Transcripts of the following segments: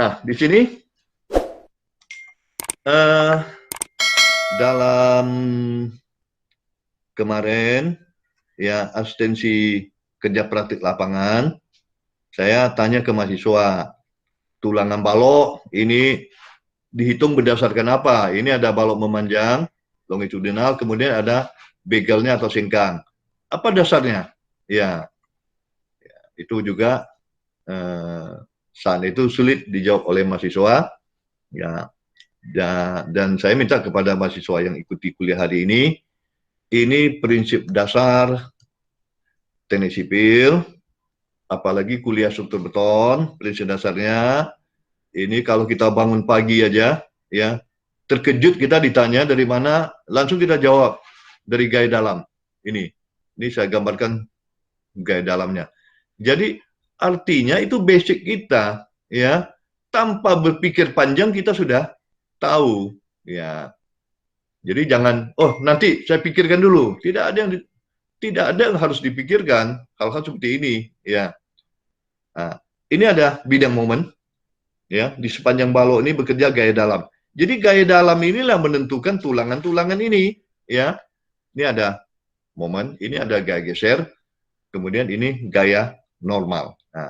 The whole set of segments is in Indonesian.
Nah, di sini uh, dalam kemarin ya asistensi kerja praktik lapangan, saya tanya ke mahasiswa, tulangan balok ini dihitung berdasarkan apa? Ini ada balok memanjang, longitudinal, kemudian ada begelnya atau singkang. Apa dasarnya? Ya, itu juga saat itu sulit dijawab oleh mahasiswa. Ya, dan saya minta kepada mahasiswa yang ikuti kuliah hari ini prinsip dasar teknik sipil, apalagi kuliah struktur beton, prinsip dasarnya ini kalau kita bangun pagi aja, ya terkejut kita ditanya dari mana, langsung kita jawab dari gaya dalam. Ini saya gambarkan gaya dalamnya. Jadi artinya itu basic kita, ya tanpa berpikir panjang kita sudah tahu, ya. Jadi jangan, oh nanti saya pikirkan dulu. Tidak ada yang harus dipikirkan hal-hal seperti ini, ya. Nah, ini ada bidang momen, ya di sepanjang balok ini bekerja gaya dalam. Jadi gaya dalam inilah menentukan tulangan-tulangan ini, ya. Ini ada momen, ini ada gaya geser, kemudian ini gaya normal. Nah,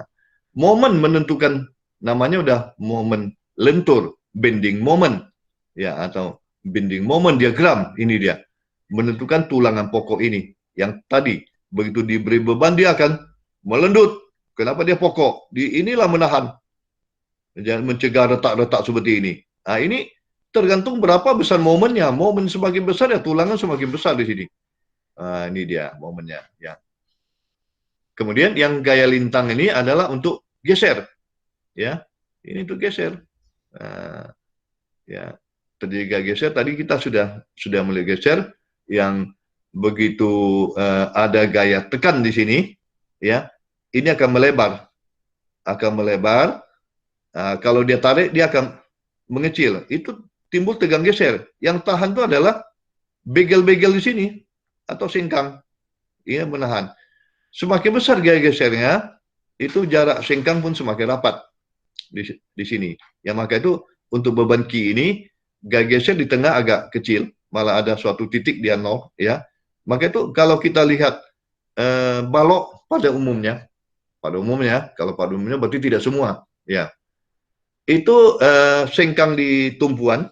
momen menentukan namanya udah momen lentur, bending moment, ya atau bending moment diagram ini dia menentukan tulangan pokok ini yang tadi begitu diberi beban dia akan melendut. Kenapa dia pokok? Inilah menahan, jangan mencegah retak-retak seperti ini. Nah ini tergantung berapa besar momennya. Momen semakin besar ya tulangan semakin besar di sini. Nah, ini dia momennya. Ya. Kemudian yang gaya lintang ini adalah untuk geser, ya. Ini untuk geser. Nah, ya terjadi gaya geser. Tadi kita sudah mulai geser. Yang begitu ada gaya tekan di sini, ya. Ini akan melebar. Kalau dia tarik dia akan mengecil. Itu timbul tegang geser. Yang tahan itu adalah begel-begel di sini atau singkang. Ini menahan. Semakin besar gaya gesernya, itu jarak singkang pun semakin rapat di sini. Ya maka itu untuk beban Q ini gaya geser di tengah agak kecil, malah ada suatu titik dia nol, ya. Maka itu kalau kita lihat balok pada umumnya kalau pada umumnya berarti tidak semua, ya. Itu singkang di tumpuan,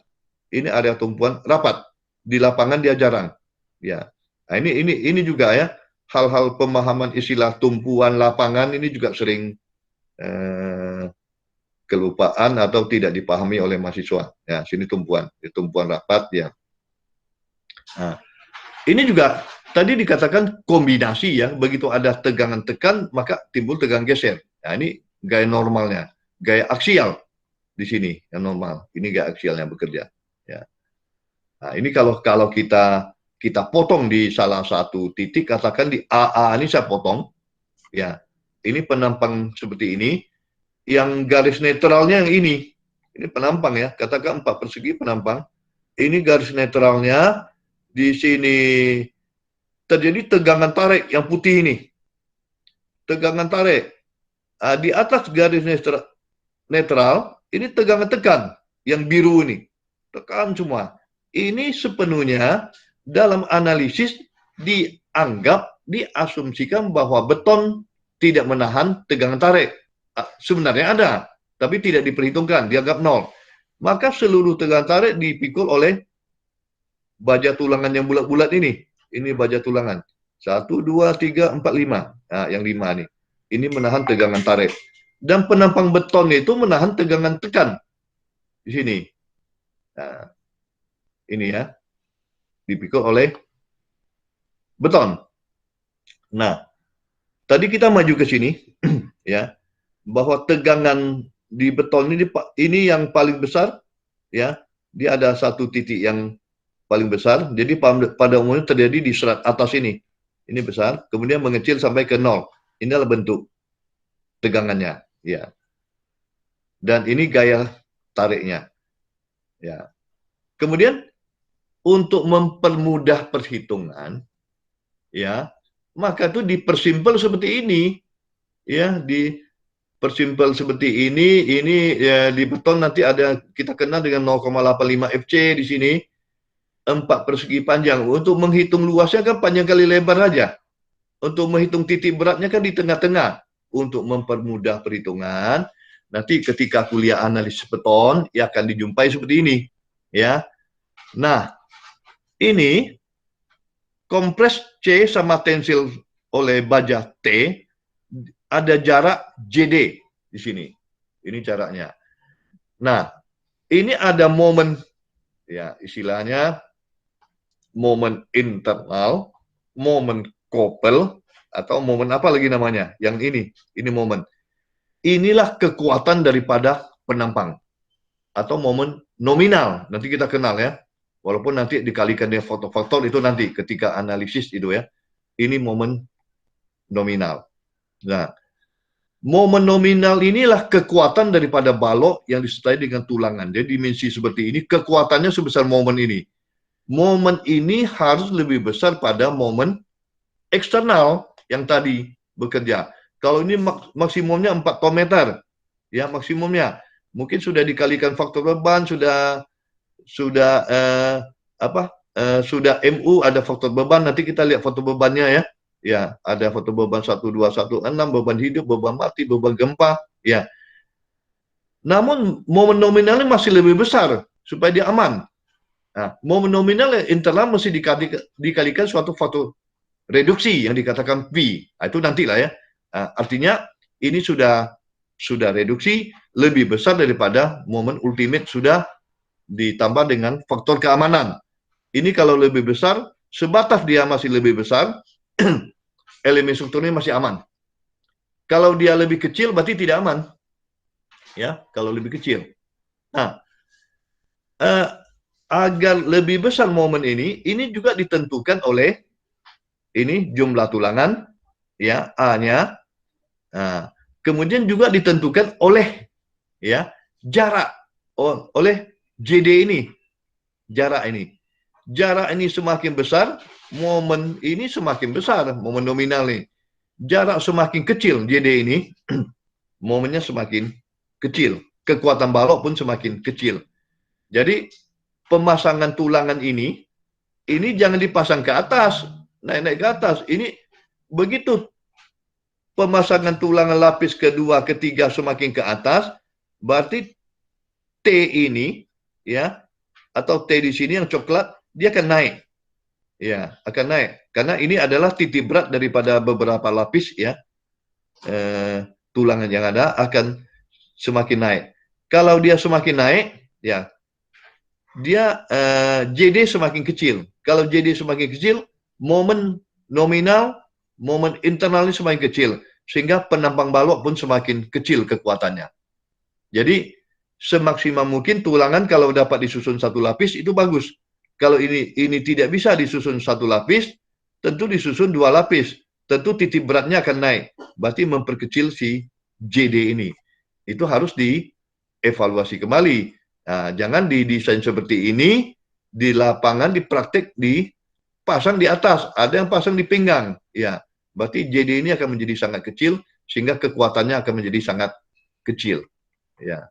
ini area tumpuan rapat, di lapangan dia jarang, ya. Nah, ini juga ya hal-hal pemahaman istilah tumpuan lapangan ini juga sering kelupaan atau tidak dipahami oleh mahasiswa. Ya, sini tumpuan rapat ya. Nah, ini juga tadi dikatakan kombinasi ya, begitu ada tegangan tekan maka timbul tegang geser. Nah, ini gaya normalnya, gaya aksial di sini yang normal. Ini gaya aksialnya bekerja. Ya. Nah, ini kalau kita potong di salah satu titik, katakan di AA ini saya potong, ya. Ini penampang seperti ini, yang garis netralnya yang ini penampang ya, katakan 4 persegi penampang. Ini garis netralnya, di sini terjadi tegangan tarik yang putih ini. Tegangan tarik. Nah, di atas garis netral, ini tegangan tekan yang biru ini. Tekan semua. Ini sepenuhnya dalam analisis diasumsikan bahwa beton tidak menahan tegangan tarik. Sebenarnya ada, tapi tidak diperhitungkan, dianggap nol. Maka seluruh tegangan tarik dipikul oleh baja tulangan yang bulat-bulat ini. Ini baja tulangan. 1, 2, 3, 4, 5. Nah, yang 5 nih. Ini menahan tegangan tarik. Dan penampang beton itu menahan tegangan tekan. Di sini. Nah, ini ya. Dipikul oleh beton. Nah, tadi kita maju ke sini. Ya. Bahwa tegangan di beton ini yang paling besar. Ya. Dia ada satu titik yang paling besar. Jadi pada umumnya terjadi di serat atas ini. Ini besar. Kemudian mengecil sampai ke 0. Ini adalah bentuk tegangannya. Ya. Dan ini gaya tariknya. Ya. Kemudian untuk mempermudah perhitungan, ya, maka itu dipersimpel seperti ini, ya, persimpel seperti ini ya, di beton nanti ada kita kenal dengan 0,85 FC di sini, 4 persegi panjang. Untuk menghitung luasnya kan panjang kali lebar aja. Untuk menghitung titik beratnya kan di tengah-tengah. Untuk mempermudah perhitungan, nanti ketika kuliah analisis beton, ya akan dijumpai seperti ini. Ya. Nah, ini kompres C sama tensil oleh baja T, ada jarak JD di sini. Ini jaraknya. Nah, ini ada momen, ya istilahnya momen internal, momen couple, atau momen apa lagi namanya? Yang ini momen. Inilah kekuatan daripada penampang atau momen nominal. Nanti kita kenal ya. Walaupun nanti dikalikan dengan faktor-faktor itu nanti ketika analisis itu ya. Ini momen nominal. Nah, momen nominal inilah kekuatan daripada balok yang disertai dengan tulangan. Jadi dimensi seperti ini, kekuatannya sebesar momen ini. Momen ini harus lebih besar pada momen eksternal yang tadi bekerja. Kalau ini maksimumnya 4 ton meter, ya maksimumnya. Mungkin sudah dikalikan faktor beban, sudah sudah MU ada faktor beban. Nanti kita lihat faktor bebannya ya. Ya, ada faktor beban 1, 2, 1, 6, beban hidup, beban mati, beban gempa, ya. Namun momen nominalnya masih lebih besar supaya dia aman. Nah, momen nominal internal mesti dikalikan suatu faktor reduksi yang dikatakan P. Nah, itu nantilah ya. Nah, artinya ini sudah reduksi lebih besar daripada momen ultimate sudah ditambah dengan faktor keamanan. Ini kalau lebih besar, sebatas dia masih lebih besar, elemen strukturnya masih aman. Kalau dia lebih kecil berarti tidak aman. Ya, kalau lebih kecil. Nah, agar lebih besar momen ini juga ditentukan oleh ini jumlah tulangan, ya A-nya. Nah, kemudian juga ditentukan oleh ya jarak, oleh JD ini, jarak ini. Jarak ini semakin besar, momen ini semakin besar, momen nominal ini. Jarak semakin kecil JD ini, momennya semakin kecil. Kekuatan balok pun semakin kecil. Jadi pemasangan tulangan ini jangan dipasang ke atas, naik-naik ke atas. Ini begitu pemasangan tulangan lapis kedua, ketiga semakin ke atas, berarti T ini ya atau T di sini yang coklat dia akan naik. Ya, akan naik. Karena ini adalah titik berat daripada beberapa lapis ya. Tulangan yang ada akan semakin naik. Kalau dia semakin naik, ya dia JD semakin kecil. Kalau JD semakin kecil, momen nominal, momen internalnya semakin kecil. Sehingga penampang balok pun semakin kecil kekuatannya. Jadi, semaksimal mungkin tulangan kalau dapat disusun satu lapis, itu bagus. Kalau ini tidak bisa disusun satu lapis, tentu disusun 2 lapis. Tentu titik beratnya akan naik. Berarti memperkecil si JD ini. Itu harus dievaluasi kembali. Nah, jangan didesain seperti ini, di lapangan, di praktek, dipasang di atas. Ada yang pasang di pinggang. Ya, berarti JD ini akan menjadi sangat kecil, sehingga kekuatannya akan menjadi sangat kecil. Ya.